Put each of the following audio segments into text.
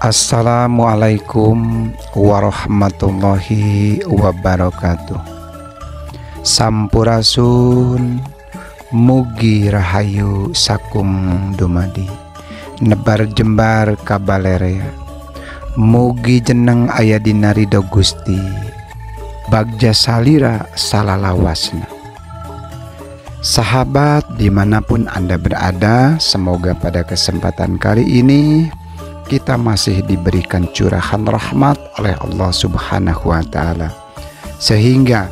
Assalamualaikum warahmatullahi wabarakatuh. Sampurasun, mugi rahayu sakum dumadi, nebar jembar kabalarea, mugi jeneng aya dina ridho Gusti, bagja salira salalawasna. Sahabat dimanapun Anda berada, semoga pada kesempatan kali ini kita masih diberikan curahan rahmat oleh Allah Subhanahu wa Ta'ala, sehingga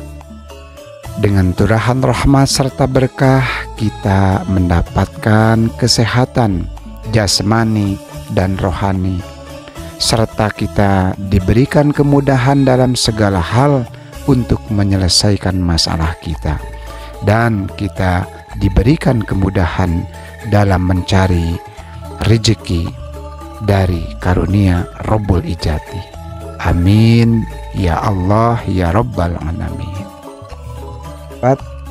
dengan curahan rahmat serta berkah kita mendapatkan kesehatan jasmani dan rohani, serta kita diberikan kemudahan dalam segala hal untuk menyelesaikan masalah kita, dan kita diberikan kemudahan dalam mencari rezeki dari karunia Rabbul Ijati. Amin ya Allah ya Rabbal Alamin.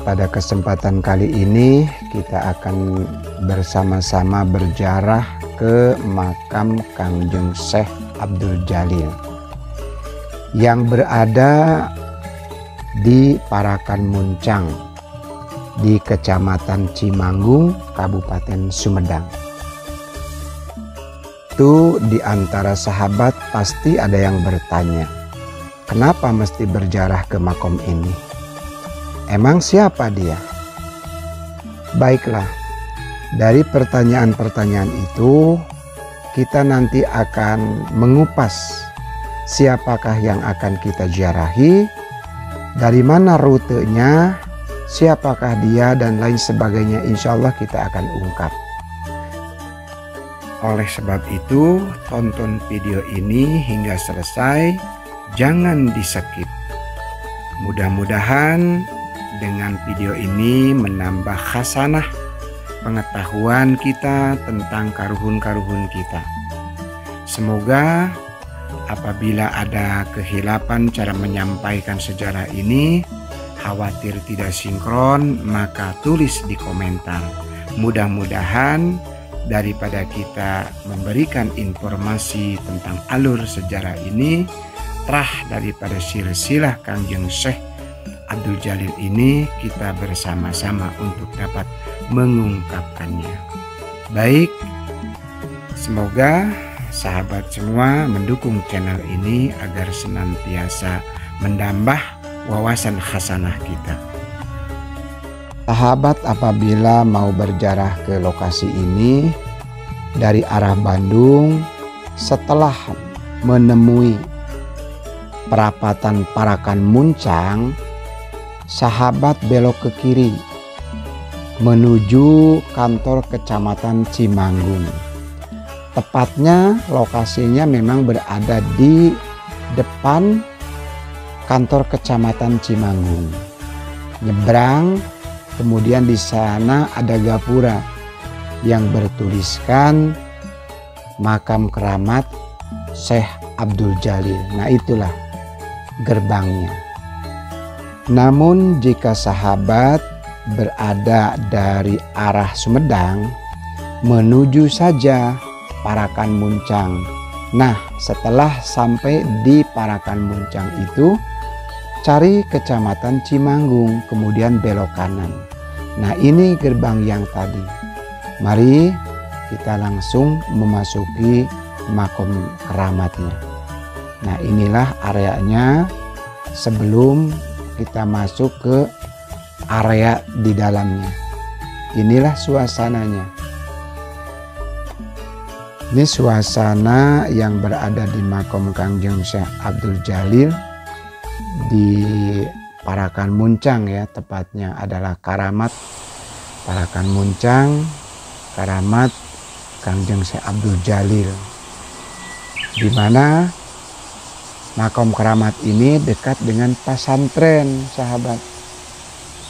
Pada kesempatan kali ini kita akan bersama-sama berziarah ke makam Kangjeng Syekh Abdul Jalil yang berada di Parakan Muncang di Kecamatan Cimanggung, Kabupaten Sumedang. Itu di antara sahabat pasti ada yang bertanya, kenapa mesti berziarah ke makom ini? Emang siapa dia? Baiklah, dari pertanyaan-pertanyaan itu kita nanti akan mengupas siapakah yang akan kita ziarahi, dari mana rutenya, siapakah dia, dan lain sebagainya. Insya Allah kita akan ungkap. Oleh sebab itu, tonton video ini hingga selesai, jangan di-skip. Mudah-mudahan dengan video ini menambah khasanah pengetahuan kita tentang karuhun-karuhun kita. Semoga apabila ada kehilapan cara menyampaikan sejarah ini, khawatir tidak sinkron, maka tulis di komentar. Mudah-mudahan daripada kita memberikan informasi tentang alur sejarah ini, terah daripada silsilah Kangjeng Syekh Abdul Jalil ini, kita bersama-sama untuk dapat mengungkapkannya. Baik, semoga sahabat semua mendukung channel ini agar senantiasa menambah wawasan khasanah kita. Sahabat apabila mau berziarah ke lokasi ini dari arah Bandung, setelah menemui perapatan Parakan Muncang, sahabat belok ke kiri menuju kantor Kecamatan Cimanggung. Tepatnya lokasinya memang berada di depan kantor Kecamatan Cimanggung. Nyebrang, kemudian di sana ada gapura yang bertuliskan makam keramat Syekh Abdul Jalil. Nah, itulah gerbangnya. Namun jika sahabat berada dari arah Sumedang menuju saja Parakan Muncang. Nah, setelah sampai di Parakan Muncang itu, cari Kecamatan Cimanggung, kemudian belok kanan. Nah, ini gerbang yang tadi. Mari kita langsung memasuki makom keramatnya. Nah, inilah areanya sebelum kita masuk ke area di dalamnya. Inilah suasananya. Ini suasana yang berada di makom Kangjeng Syekh Abdul Jalil di Parakan Muncang, ya, tepatnya adalah karamat Parakan Muncang, karamat Kangjeng Syekh Abdul Jalil, di mana makom keramat ini dekat dengan pasantren, sahabat.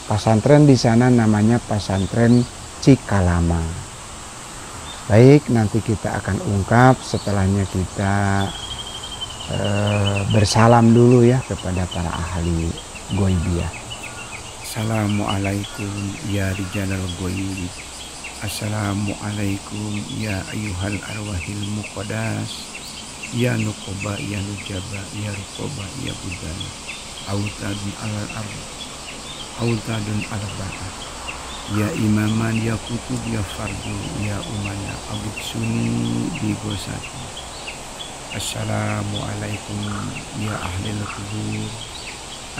Pasantren di sana namanya Pasantren Cikalama. Baik, nanti kita akan ungkap, setelahnya kita bersalam dulu ya kepada para ahli Ghaibiyah. Assalamualaikum ya rijalal ghaib. Assalamualaikum ya ayyuhal arwahil muqaddas. ya nuqoba ya nujaba ya ruqoba ya budana autadun alal arba autadun arba'ah ya imaman ya kutub ya fardu ya umana abud suni di gosati. Assalamualaikum ya ahlil kubur.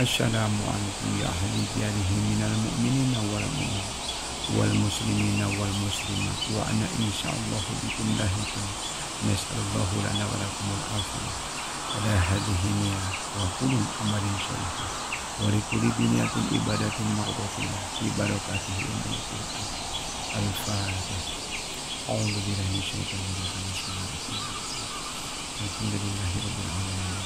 Assalamualaikum ya ahli diyarihi minal mu'minina wal muslimina wal muslimat wa ana insyaallahu bikum lahiqun. Nasallallahu lana wa lakumul afiyah ala hadhihi niyah wa kullu amalin sholih wa likulli biniyatin ibadatin maqbulah fi barakatihi indal Qur'an. Al-Fatihah. A'udzu billahi minasyaitonir rajim. Alhamdulillahirabbil alamin.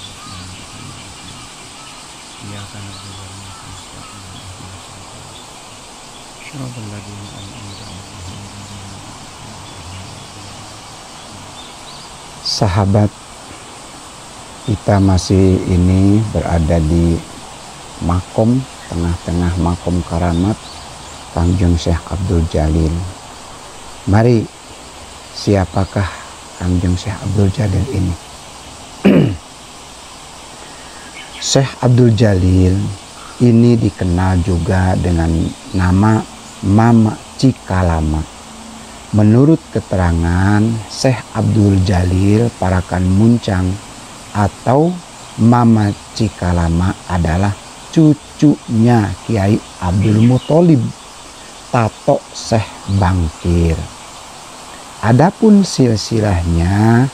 Iyyaka na'budu wa iyyaka nasta'in. Shiratal ladzina an'amta 'alaihim. Sahabat, kita masih ini berada di makom, tengah-tengah makom karamat Kangjeng Syekh Abdul Jalil. Mari, siapakah Kangjeng Syekh Abdul Jalil ini? Syekh Abdul Jalil ini dikenal juga dengan nama Mama Cikalama. Menurut keterangan Syekh Abdul Jalil Parakan Muncang atau Mama Cikalama adalah cucunya Kiai Abdul Muthalib, tato Syekh Bangkir. Adapun silsilahnya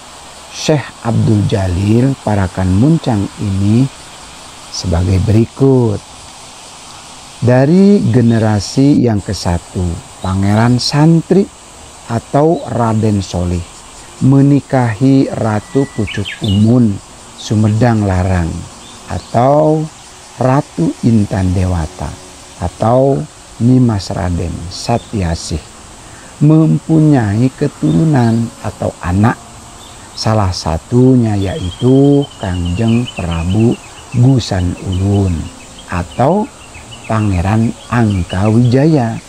Syekh Abdul Jalil Parakan Muncang ini sebagai berikut. Dari generasi yang ke-1, Pangeran Santri atau Raden Solih menikahi Ratu Pucuk Umun Sumedang Larang atau Ratu Intan Dewata atau Nimas Raden Satyasih, mempunyai keturunan atau anak, salah satunya yaitu Kangjeng Prabu Gusan Ulun atau Pangeran Angkawijaya.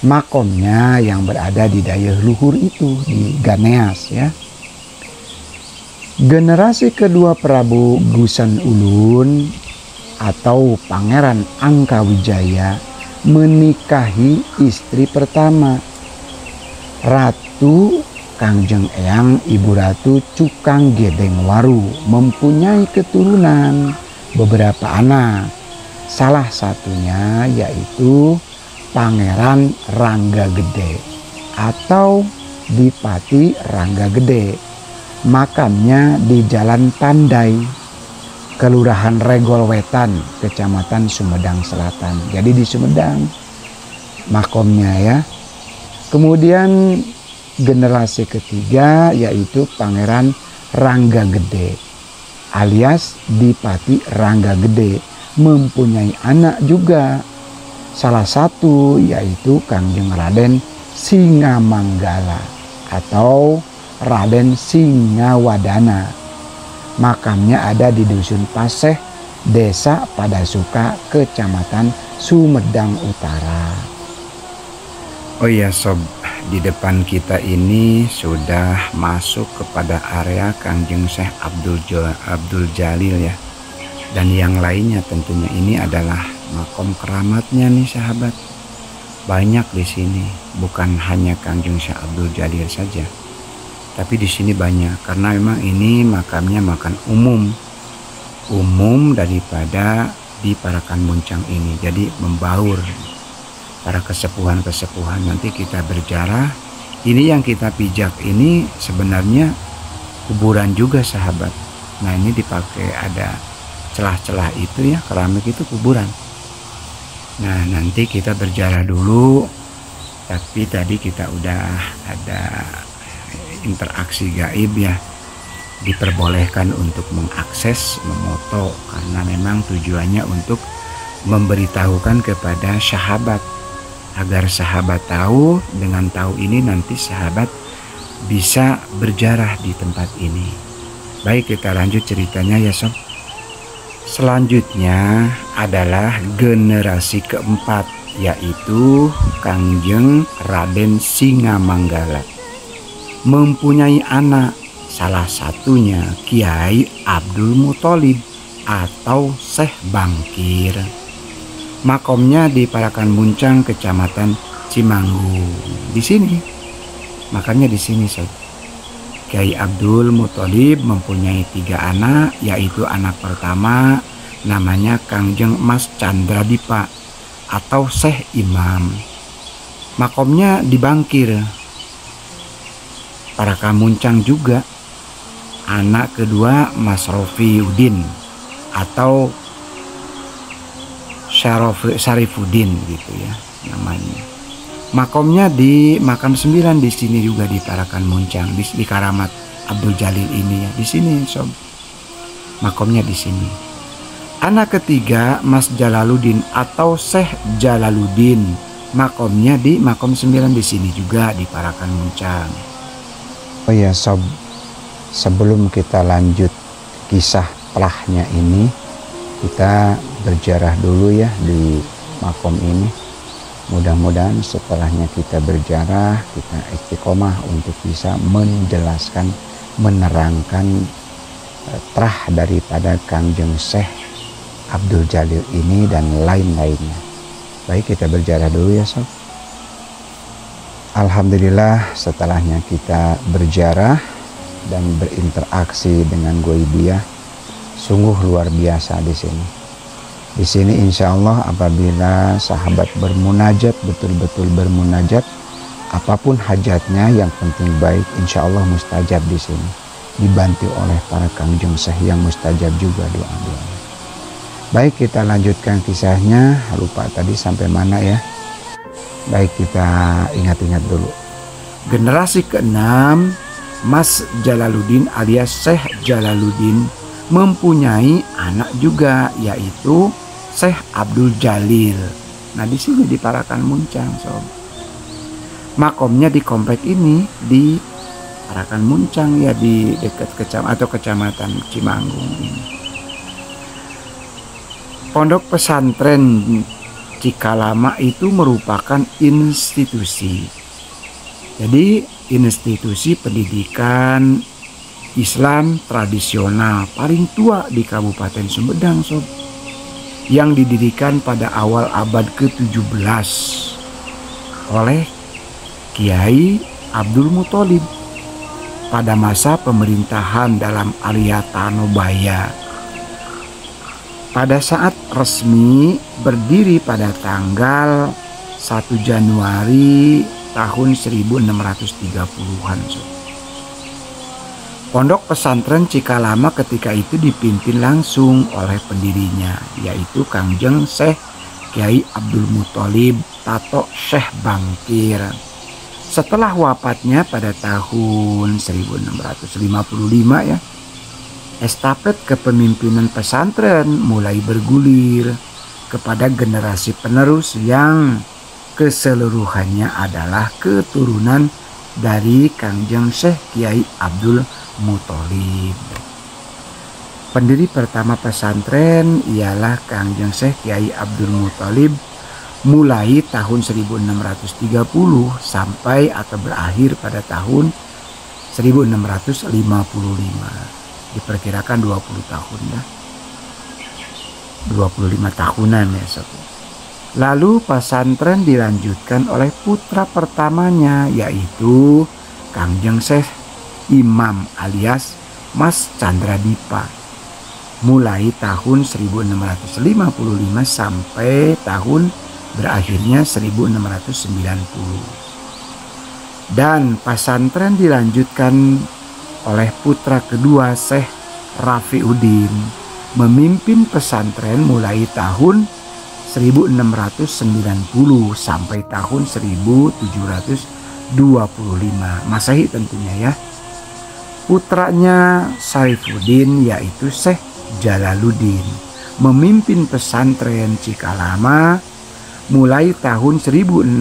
Makomnya yang berada di Dayeuh Luhur itu di Ganeas ya. Generasi kedua Prabu Gusan Ulun atau Pangeran Angkawijaya menikahi istri pertama Ratu Kangjeng Eyang Ibu Ratu Cukang Gedeng Waru, mempunyai keturunan beberapa anak, salah satunya yaitu Pangeran Rangga Gede atau Dipati Rangga Gede. Makamnya di Jalan Pandai, Kelurahan Regol Wetan, Kecamatan Sumedang Selatan. Jadi di Sumedang makomnya ya. Kemudian generasi ketiga yaitu Pangeran Rangga Gede alias Dipati Rangga Gede, mempunyai anak juga, salah satu yaitu Kangjeng Raden Singamanggala atau Raden Singawadana. Makamnya ada di Dusun Paseh, Desa Padasuka, Kecamatan Sumedang Utara. Oh iya sob, di depan kita ini sudah masuk kepada area Kangjeng Syekh Abdul Jalil ya. Dan yang lainnya tentunya ini adalah makom keramatnya nih sahabat. Banyak di sini, bukan hanya Kangjeng Syekh Abdul Jalil saja. Tapi di sini banyak karena memang ini makamnya makam umum daripada di Parakan Muncang ini. Jadi membaur para kesepuhan-kesepuhan. Nanti kita berjarah. Ini yang kita pijak ini sebenarnya kuburan juga sahabat. Nah ini dipakai ada celah-celah itu ya, keramik itu kuburan. Nah nanti kita berjarah dulu. Tapi tadi kita udah ada interaksi gaib ya, diperbolehkan untuk mengakses, memoto, karena memang tujuannya untuk memberitahukan kepada sahabat agar sahabat tahu. Dengan tahu ini nanti sahabat bisa berjarah di tempat ini. Baik, kita lanjut ceritanya ya sob. Selanjutnya adalah generasi keempat, yaitu Kangjeng Raden Singamanggala, mempunyai anak, salah satunya Kiai Abdul Muthalib atau Syekh Bangkir. Makomnya di Parakan Muncang, Kecamatan Cimanggung. Di sini, makamnya di sini, Sob. Kiai Abdul Muthalib mempunyai 3 anak, yaitu anak pertama namanya Kangjeng Mas Chandra Dipa atau Syekh Imam. Makomnya di Bangkir, Parakan Muncang juga. Anak kedua Mas Rofi Udin atau Syarifuddin gitu ya namanya. Makomnya di Makam 9 di sini juga di Parakan Muncang, di Karamat Abdul Jalil ini ya, di sini Sob. Makomnya di sini. Anak ketiga Mas Jalaluddin atau Syekh Jalaluddin. Makomnya di Makom 9 di sini juga di Parakan Muncang. Oh ya Sob, sebelum kita lanjut kisah pelahnya ini, kita berziarah dulu ya di makom ini. Mudah-mudahan setelahnya kita berziarah, kita istiqomah untuk bisa menjelaskan, menerangkan terah daripada Kangjeng Syekh Abdul Jalil ini dan lain-lainnya. Baik, kita berziarah dulu ya Sob. Alhamdulillah, setelahnya kita berziarah dan berinteraksi dengan Ghaibiyah, sungguh luar biasa di sini. Di sini insya Allah apabila sahabat bermunajat, betul-betul bermunajat, apapun hajatnya yang penting baik, insya Allah mustajab di sini. Dibantu oleh para Kangjeng Syekh yang mustajab juga doa-doa. Baik, kita lanjutkan kisahnya. Lupa tadi sampai mana ya. Baik, kita ingat-ingat dulu. Generasi ke-6 Mas Jalaluddin alias Syekh Jalaluddin mempunyai anak juga, yaitu Syekh Abdul Jalil. Nah, di sini di Parakan Muncang, Sob. Makomnya di komplek ini di Parakan Muncang ya, di dekat kecamatan Cimanggung ini. Pondok pesantren Cikalama itu merupakan institusi. Jadi institusi pendidikan Islam tradisional paling tua di Kabupaten Sumedang, Sob, yang didirikan pada awal abad ke-17 oleh Kiai Abdul Muthalib pada masa pemerintahan dalam Aryatanobaya. Pada saat resmi berdiri pada tanggal 1 Januari tahun 1630-an. Pondok pesantren Cikalama ketika itu dipimpin langsung oleh pendirinya, yaitu Kangjeng Syekh Kiai Abdul Muthalib Tato Syekh Bangkir. Setelah wafatnya pada tahun 1655 ya, estafet kepemimpinan pesantren mulai bergulir kepada generasi penerus yang keseluruhannya adalah keturunan dari Kangjeng Syekh Kiai Abdul Muthalib. Pendiri pertama pesantren ialah Kangjeng Syekh Kiai Abdul Muthalib mulai tahun 1630 sampai atau berakhir pada tahun 1655. Diperkirakan 20 tahun ya. 25 tahunan ya Sob. Lalu pesantren dilanjutkan oleh putra pertamanya, yaitu Kangjeng Syekh Imam alias Mas Chandra Dipa mulai tahun 1655 sampai tahun berakhirnya 1690. Dan pesantren dilanjutkan oleh putra kedua Syekh Rafiuddin, memimpin pesantren mulai tahun 1690 sampai tahun 1725 Masehi tentunya ya. Putranya Syarifuddin yaitu Syekh Jalaluddin memimpin pesantren Cikalama mulai tahun 1690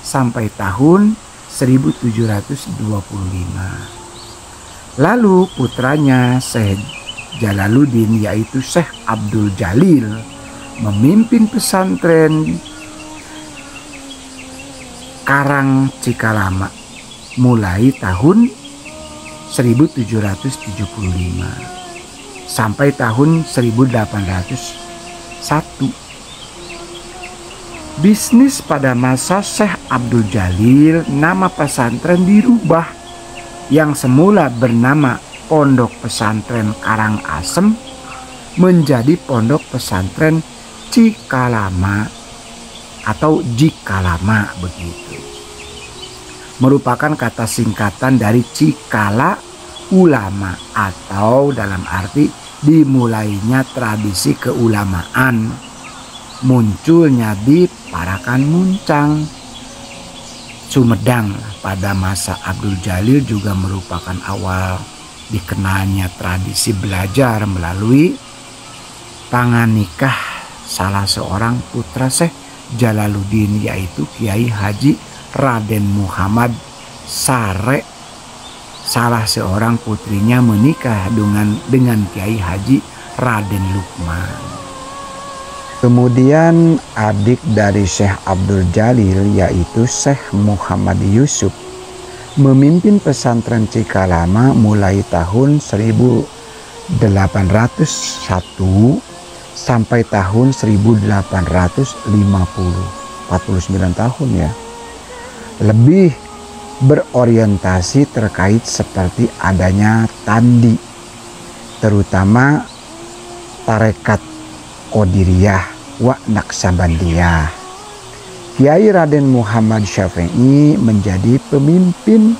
sampai tahun 1725. Lalu putranya Syekh Jalaluddin yaitu Syekh Abdul Jalil memimpin pesantren Karang Cikalama mulai tahun 1775 sampai tahun 1801. Bisnis pada masa Syekh Abdul Jalil, nama pesantren dirubah. Yang semula bernama Pondok Pesantren Karangasem menjadi Pondok Pesantren Cikalama atau Jikalama begitu. Merupakan kata singkatan dari Cikala Ulama, atau dalam arti dimulainya tradisi keulamaan, munculnya di Parakan Muncang, Sumedang pada masa Abdul Jalil juga merupakan awal dikenalnya tradisi belajar melalui tangan nikah salah seorang putra Syekh Jalaluddin, yaitu Kiai Haji Raden Muhammad Sare. Salah seorang putrinya menikah dengan Kiai Haji Raden Lukman. Kemudian adik dari Syekh Abdul Jalil, yaitu Syekh Muhammad Yusuf, memimpin pesantren Cikalama mulai tahun 1801 sampai tahun 1850. 49 tahun ya. Lebih berorientasi terkait seperti adanya tandi, terutama tarekat Qadiriyah wa Naksabandiyah. Kiai Raden Muhammad Syafi'i menjadi pemimpin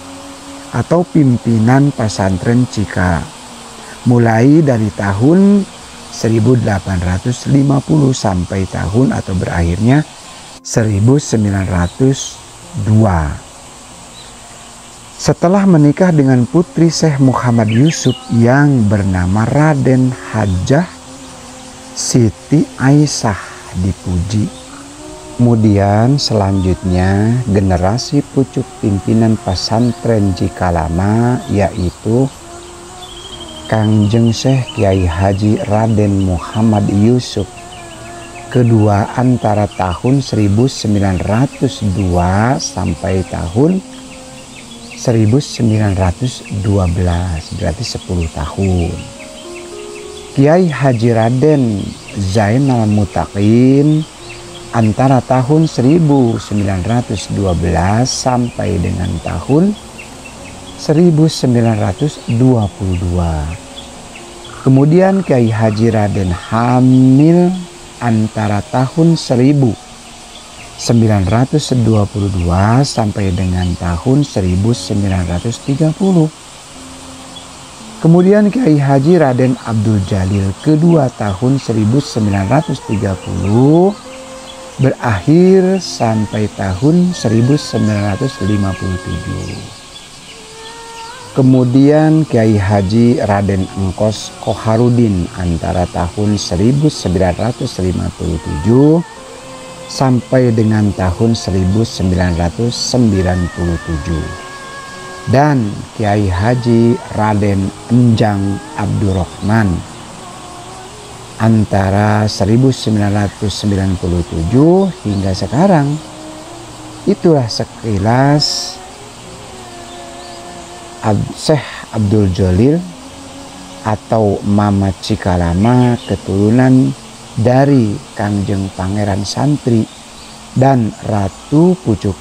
atau pimpinan pesantren Cika mulai dari tahun 1850 sampai tahun atau berakhirnya 1902. Setelah menikah dengan putri Syekh Muhammad Yusuf yang bernama Raden Hajah Siti Aisyah Dipuji. Kemudian selanjutnya generasi pucuk pimpinan pesantren Cikalama, yaitu Kangjeng Syekh Kiai Haji Raden Muhammad Yusuf, kedua antara tahun 1902 sampai tahun 1912, berarti 10 tahun. Kiai Haji Raden Zainal Mutaqin antara tahun 1912 sampai dengan tahun 1922. Kemudian Kiai Haji Raden Hamil antara tahun 1922 sampai dengan tahun 1930. Kemudian Kiai Haji Raden Abdul Jalil kedua tahun 1930 berakhir sampai tahun 1957. Kemudian Kiai Haji Raden Engkos Koharudin antara tahun 1957 sampai dengan tahun 1997. Dan Kiai Haji Raden Enjang Abdurrahman antara 1997 hingga sekarang. Itulah sekilas Syekh Abdul Jalil atau Mama Cikalama, keturunan dari Kangjeng Pangeran Santri dan Ratu Pucuk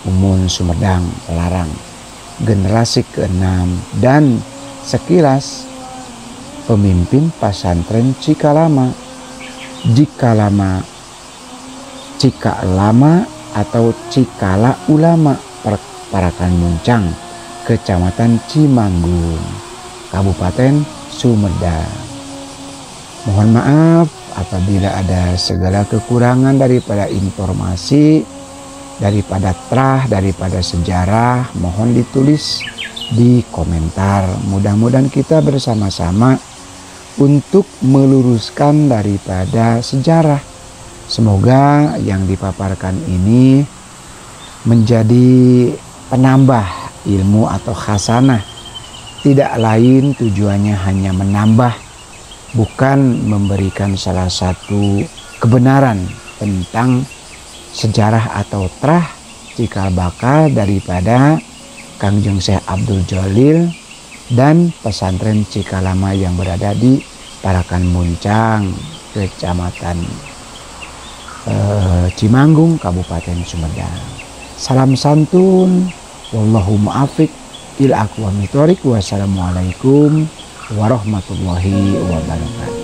Umun Sumedang Larang, generasi ke-6, dan sekilas pemimpin pesantren Cikalama, Cikalama atau Cikala Ulama, Parakan Muncang, Kecamatan Cimanggung, Kabupaten Sumedang. Mohon maaf apabila ada segala kekurangan daripada informasi, daripada daripada sejarah, mohon ditulis di komentar. Mudah-mudahan kita bersama-sama untuk meluruskan daripada sejarah. Semoga yang dipaparkan ini menjadi penambah ilmu atau khasanah. Tidak lain tujuannya hanya menambah, bukan memberikan salah satu kebenaran tentang sejarah atau cikal bakal daripada Kangjeng Syekh Abdul Jalil dan pesantren Cikalama yang berada di Parakan Muncang, Kecamatan Cimanggung, Kabupaten Sumedang. Salam santun, wallahu mu'afiq ila aqwamit thoriq. Wassalamualaikum warahmatullahi wabarakatuh.